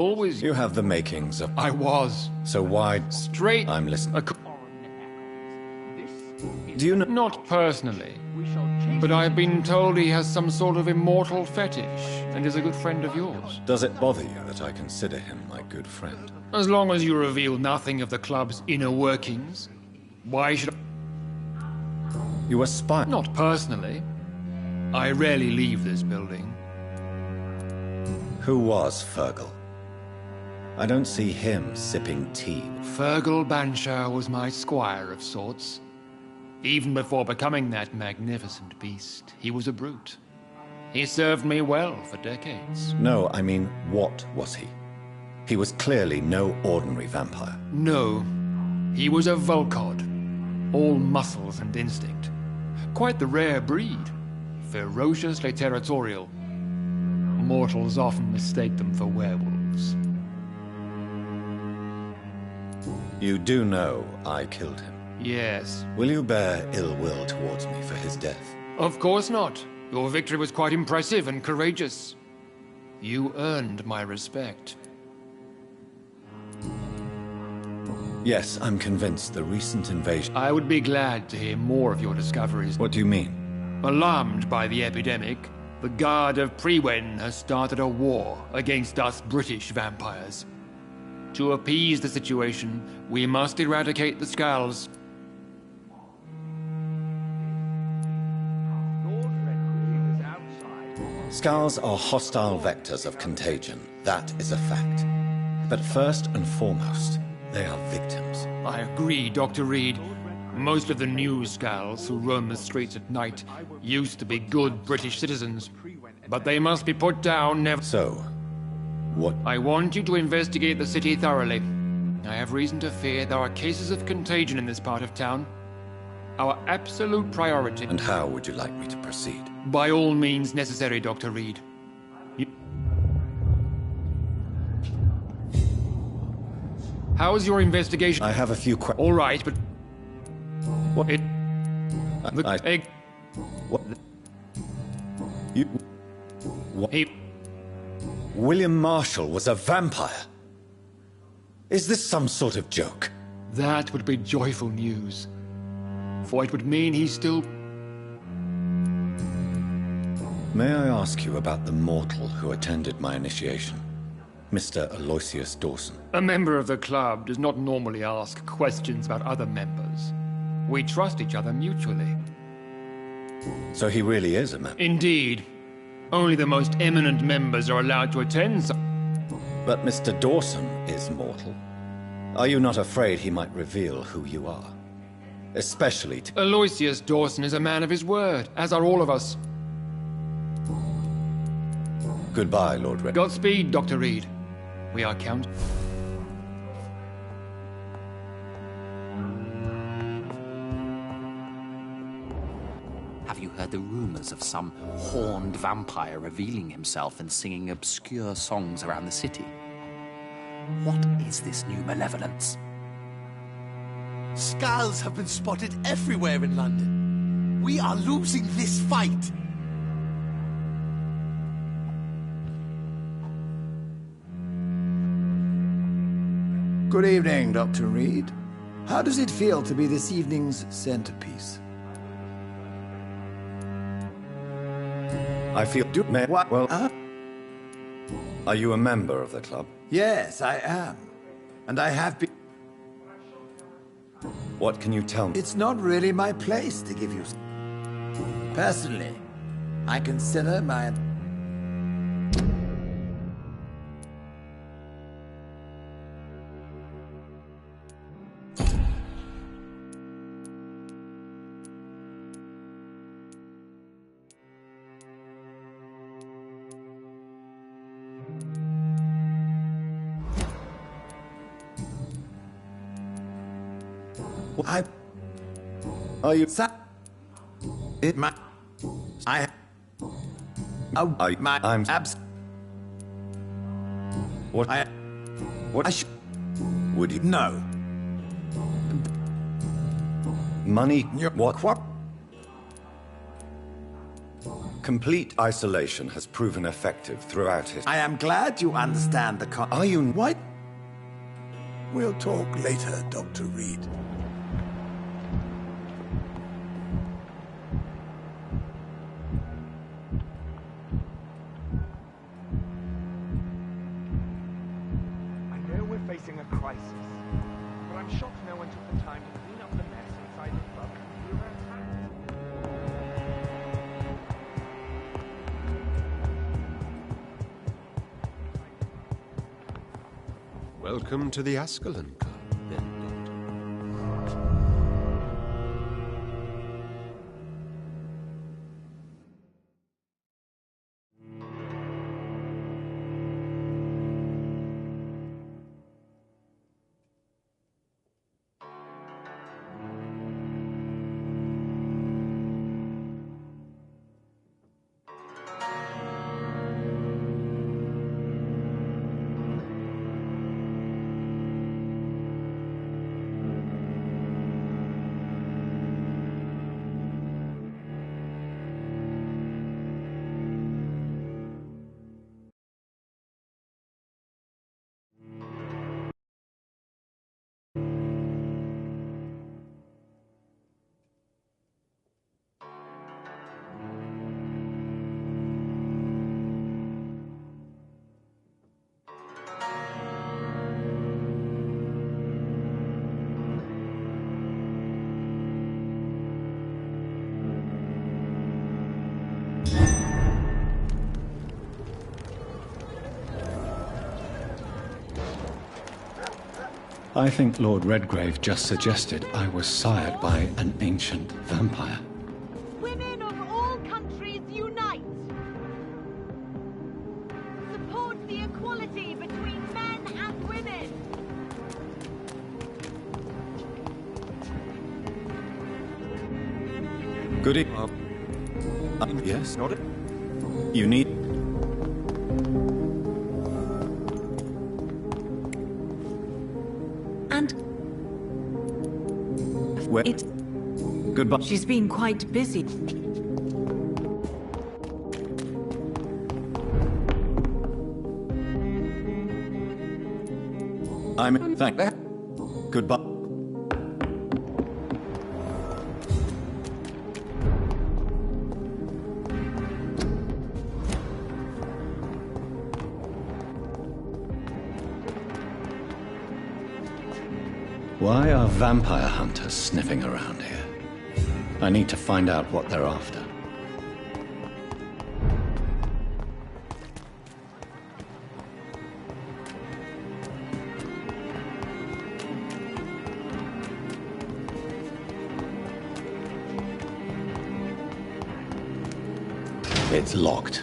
Always. You have the makings of... I was. So why... Straight. I'm listening. Do Do you know... Not personally. But I've been told he has some sort of immortal fetish and is a good friend of yours. Does it bother you that I consider him my good friend? As long as you reveal nothing of the club's inner workings, why should You aspire... Not personally. I rarely leave this building. Who was Fergal? I don't see him sipping tea. Fergal Banshar was my squire of sorts. Even before becoming that magnificent beast, he was a brute. He served me well for decades. No, I mean, what was he? He was clearly no ordinary vampire. No, he was a Volcod. All muscles and instinct. Quite the rare breed. Ferociously territorial. Mortals often mistake them for werewolves. You do know I killed him. Yes. Will you bear ill will towards me for his death? Of course not. Your victory was quite impressive and courageous. You earned my respect. Yes, I'm convinced the recent invasion... I would be glad to hear more of your discoveries. What do you mean? Alarmed by the epidemic, the Guard of Priwen has started a war against us British vampires. To appease the situation, we must eradicate the Skulls. Skulls are hostile vectors of contagion. That is a fact. But first and foremost, they are victims. I agree, Dr. Reed. Most of the new Skulls who roam the streets at night used to be good British citizens. But they must be put down never... So, what... I want you to investigate the city thoroughly. I have reason to fear there are cases of contagion in this part of town. Our absolute priority... And how would you like me to proceed? By all means necessary, Dr. Reed. How's your investigation? I have a few questions. All right, but... What? It... What? You... What? He... William Marshall was a vampire? Is this some sort of joke? That would be joyful news. For it would mean he's still... May I ask you about the mortal who attended my initiation? Mr. Aloysius Dawson. A member of the club does not normally ask questions about other members. We trust each other mutually. So he really is a member? Indeed. Only the most eminent members are allowed to attend. But Mr. Dawson is mortal. Are you not afraid he might reveal who you are? Especially to... Aloysius Dawson is a man of his word, as are all of us. Goodbye, Lord Red. Godspeed, Dr. Reed. We are count... Have you heard the rumors of some horned vampire revealing himself and singing obscure songs around the city? What is this new malevolence? Skulls have been spotted everywhere in London. We are losing this fight. Good evening, Dr. Reed. How does it feel to be this evening's centerpiece? I feel... Well... Are you a member of the club? Yes, I am. And I have been... What can you tell me? It's not really my place to give you... Personally, I consider my... Are you... It my... I... Oh, my... I'm... Abs... What... I... What... I sh... Would you... No. Money... What... Complete isolation has proven effective throughout history. I am glad you understand the Are you... What? We'll talk later, Dr. Reed. I know we're facing a crisis, but I'm shocked no one took the time to clean up the mess inside the club and we were attacked. Welcome to the Ascalon Club, then, Doctor. I think Lord Redgrave just suggested I was sired by an ancient vampire. Women of all countries unite! Support the equality between men and women! Good evening. Yes? Not it? You need... And Where? it... Goodbye. She's been quite busy. I'm... Thank... Goodbye. Why are vampire hunters sniffing around here? I need to find out what they're after. It's locked.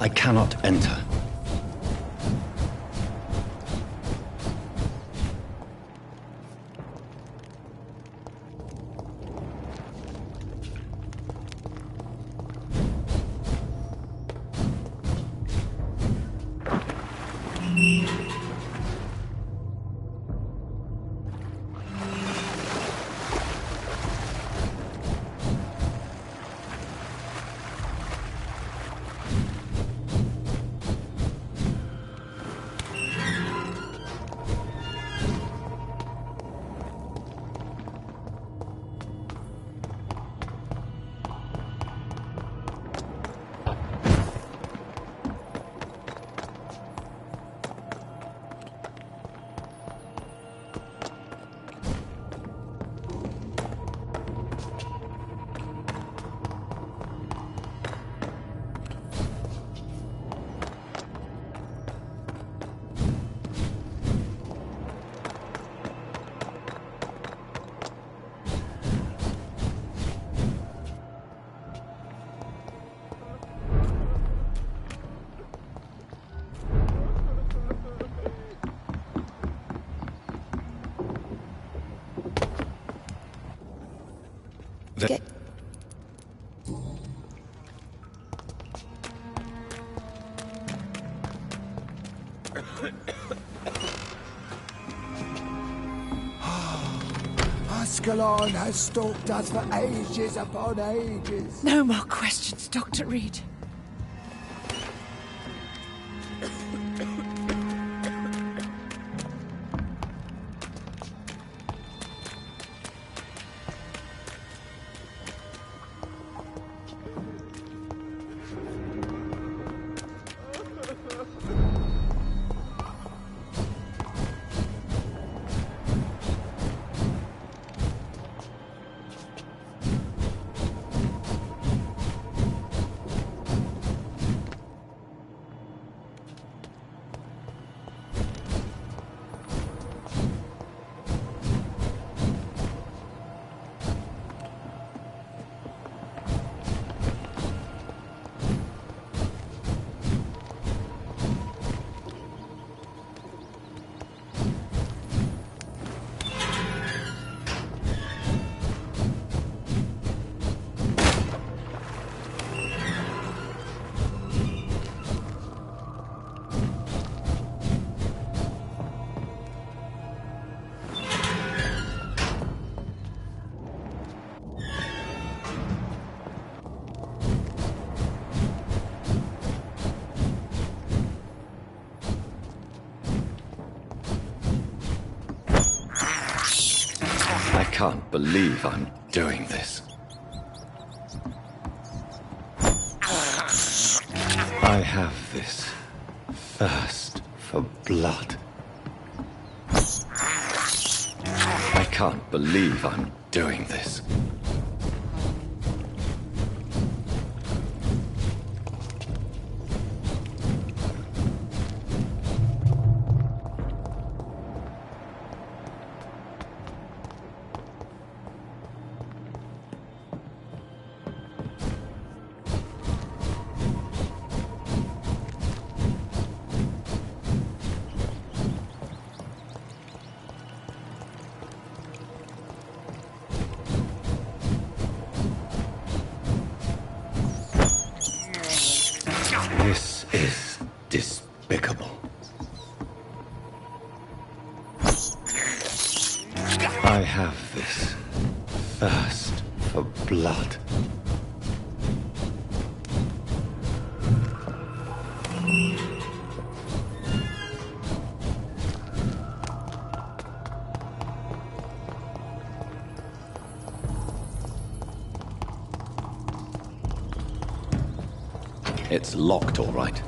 I cannot enter. Ascalon has stalked us for ages upon ages. No more questions, Dr. Reed. I can't believe I'm doing this. I have this thirst for blood. I can't believe I'm doing this. This is despicable. I have this thirst for blood. It's locked, all right.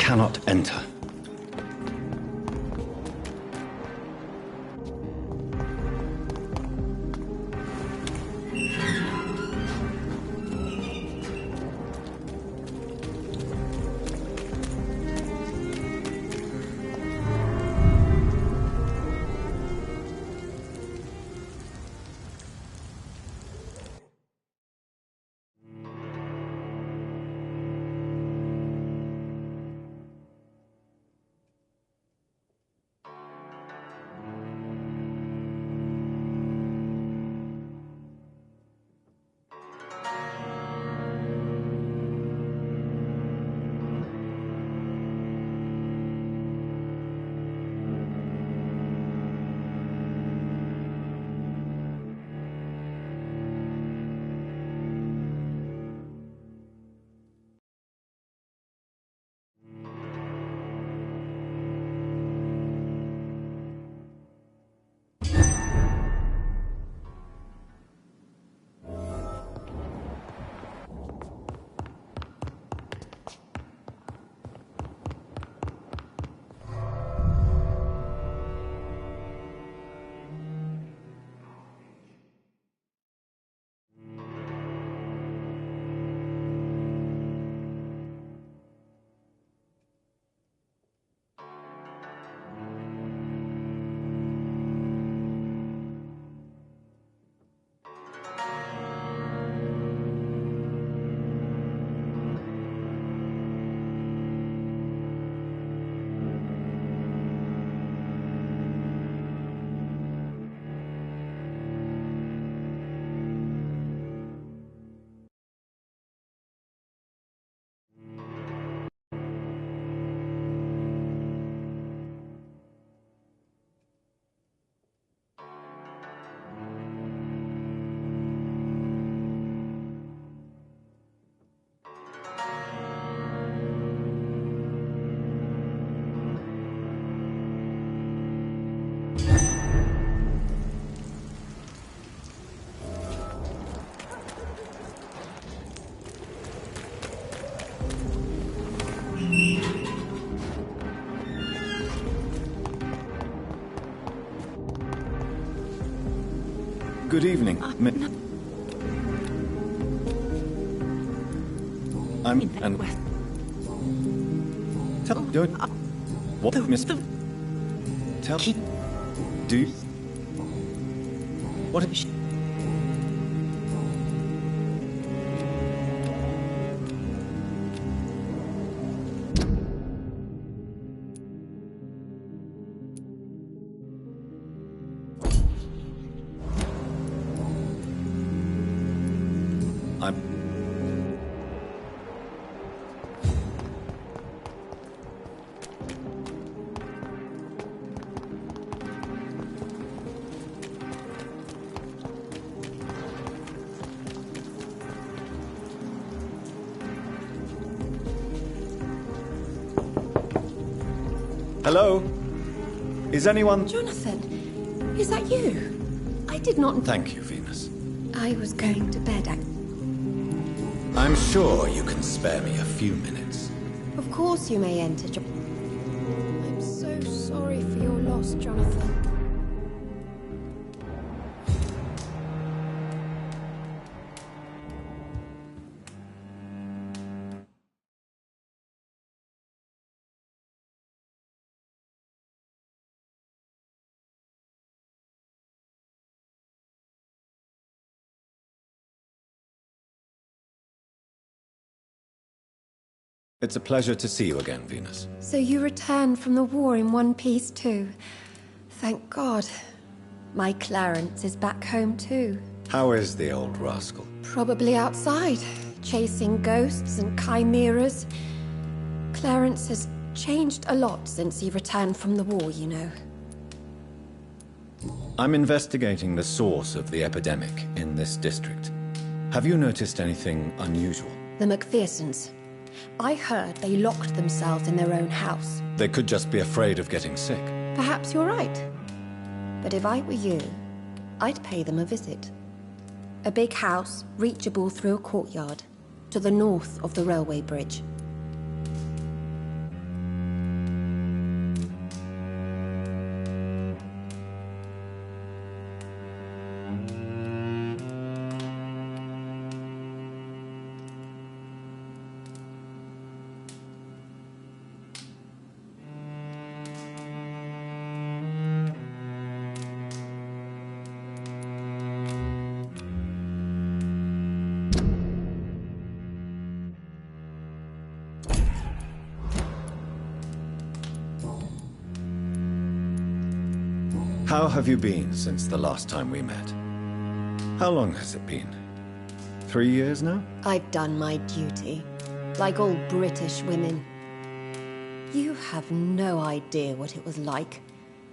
cannot enter. Good evening. Don't... What, Miss... Tell... Do you... What... Hello? Is anyone... Jonathan, is that you? I did not... Thank you, Venus. I was going to bed. I'm sure you can spare me a few minutes. Of course you may enter, I'm so sorry for your loss, Jonathan. It's a pleasure to see you again, Venus. So you returned from the war in one piece too. Thank God. My Clarence is back home too. How is the old rascal? Probably outside, chasing ghosts and chimeras. Clarence has changed a lot since he returned from the war, you know. I'm investigating the source of the epidemic in this district. Have you noticed anything unusual? The McPhersons. I heard they locked themselves in their own house. They could just be afraid of getting sick. Perhaps you're right. But if I were you, I'd pay them a visit. A big house, reachable through a courtyard, to the north of the railway bridge. How have you been since the last time we met? How long has it been? 3 years now? I've done my duty, like all British women. You have no idea what it was like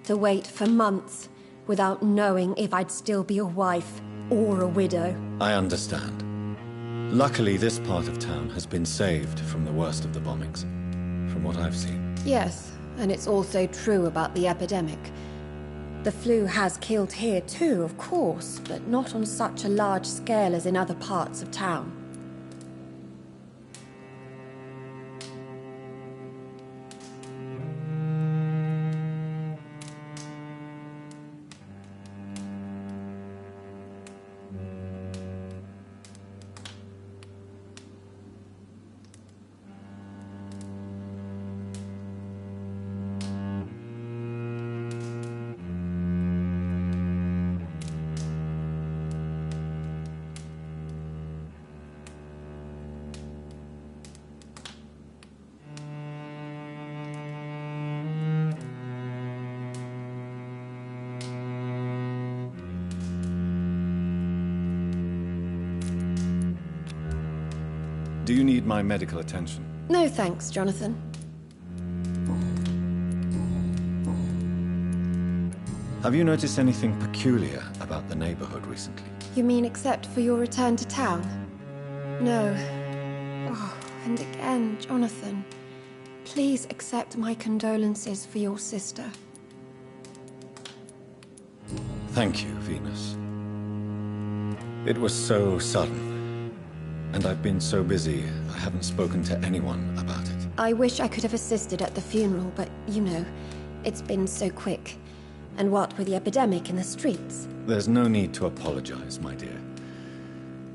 to wait for months without knowing if I'd still be a wife or a widow. I understand. Luckily, this part of town has been saved from the worst of the bombings, from what I've seen. Yes, and it's also true about the epidemic. The flu has killed here too, of course, but not on such a large scale as in other parts of town. Do you need my medical attention? No thanks, Jonathan. Have you noticed anything peculiar about the neighborhood recently? You mean except for your return to town? No. Oh, and again, Jonathan. Please accept my condolences for your sister. Thank you, Venus. It was so sudden. And I've been so busy, I haven't spoken to anyone about it. I wish I could have assisted at the funeral, but, you know, it's been so quick. And what with the epidemic in the streets? There's no need to apologize, my dear.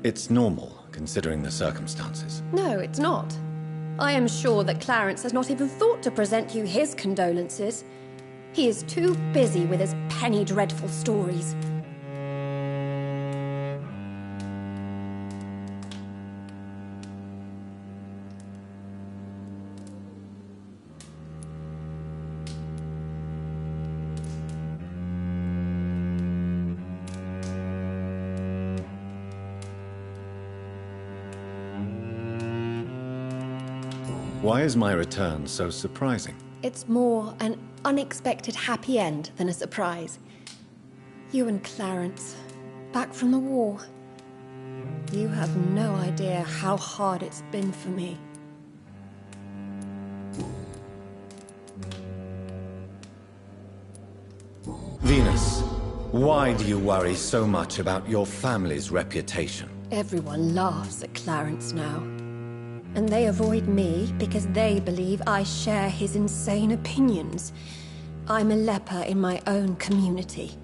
It's normal, considering the circumstances. No, it's not. I am sure that Clarence has not even thought to present you his condolences. He is too busy with his penny dreadful stories. Why is my return so surprising? It's more an unexpected happy end than a surprise. You and Clarence, back from the war. You have no idea how hard it's been for me. Venus, why do you worry so much about your family's reputation? Everyone laughs at Clarence now. And they avoid me because they believe I share his insane opinions. I'm a leper in my own community.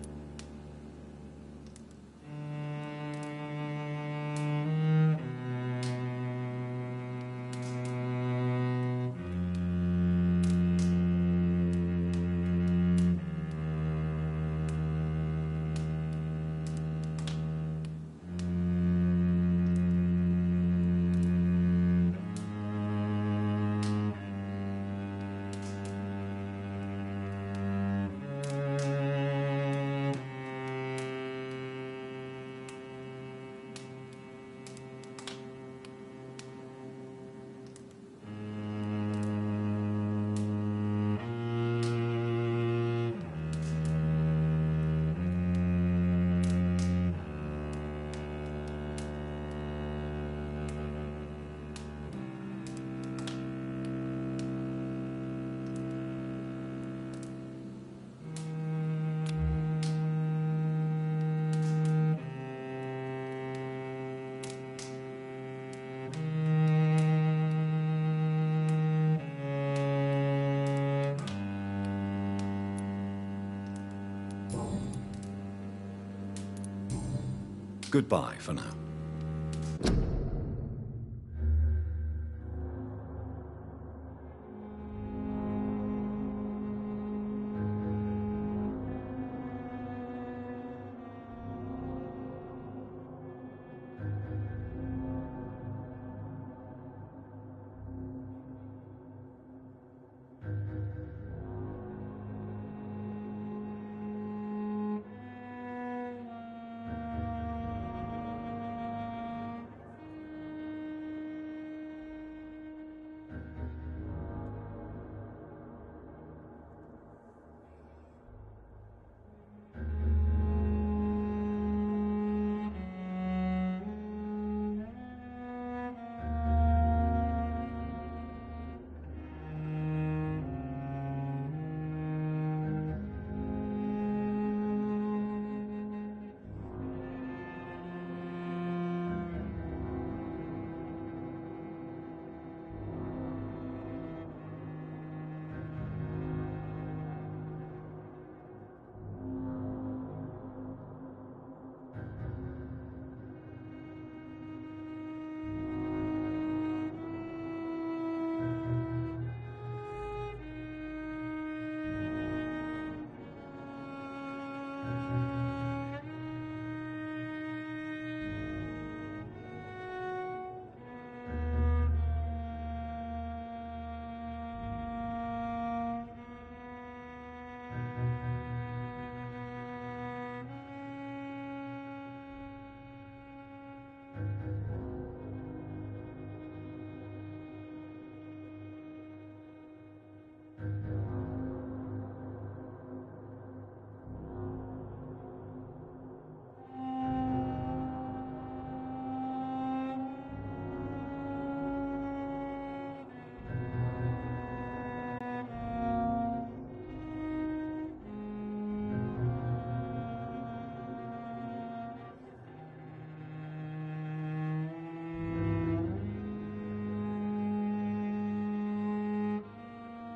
Goodbye for now.